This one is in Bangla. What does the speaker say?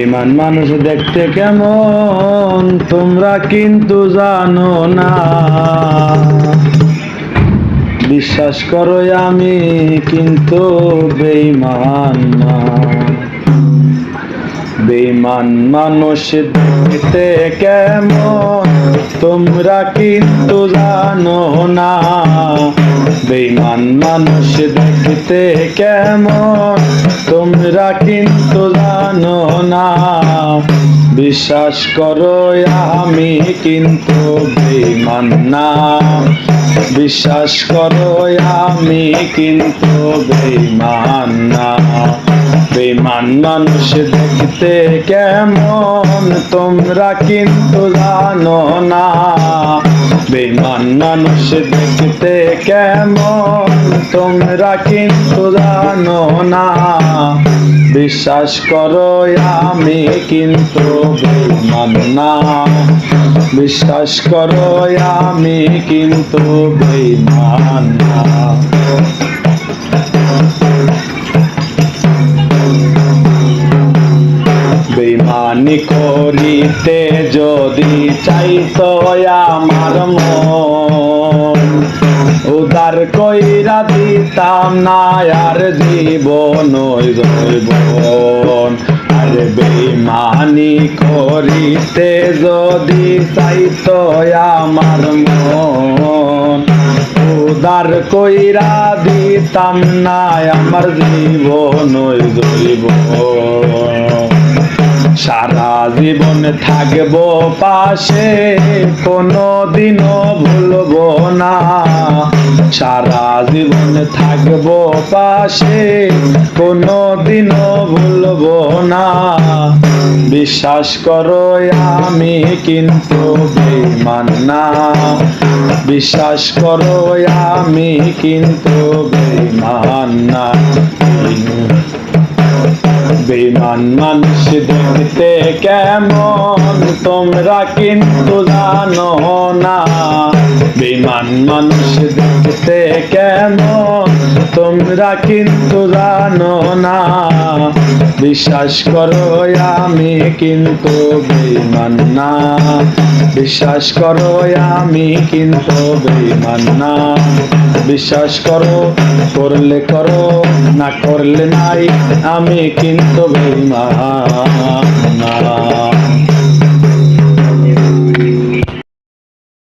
বেঈমান মানুষ দেখতে কেমন তোমরা কিন্তু জানো না। বিশ্বাস করো আমি কিন্তু বেঈমান না। বেঈমান মানুষ দেখতে কেমন তোমরা কিন্তু জানো না। বেঈমান মানুষ দেখতে কেমন তোমরা কিন্তু জানো না। বিশ্বাস করো আমি কিন্তু বেঈমান না। বিশ্বাস করো আমি কিন্তু বেঈমান না। বেঈমান মানুষ দেখতে কেমন তোমরা কিন্তু জানো না। বেঈমান মানুষ দেখতে কেমন তোমরা কিন্তু জানো না। বিশ্বাস করো আমি কিন্তু বেঈমান না। বিশ্বাস করো আমি কিন্তু বেঈমান না। বেঈমানি করিতে যদি চাইতো আমার মন, উদার কইরা দিতাম না আর জীবন জৈবন। আরে বেঈমানি করিতে যদি চাইতো আমার মন, উদার কইরা দিতাম না আমার জীবন জৈবন। সারা জীবন থাকবো পাশে কোনদিনও ভুলবো না। সারা জীবন থাকবো পাশে কোনদিনও ভুলবো না। বিশ্বাস করো আমি কিন্তু বেঈমান না। বিশ্বাস করো আমি কিন্তু বেঈমান না। বেঈমান মানুষ দেখতে কেমন তোমরা কিন্তু জানো না। বেঈমান মানুষ দেখতে কেমন তোমরা কিন্তু জানো না। বিশ্বাস করো আমি কিন্তু বেঈমান না। বিশ্বাস করো আমি কিন্তু বেঈমান না। বিশ্বাস করো, করলে করো না করলে নাই, আমি কিন্তু বেঈমান না।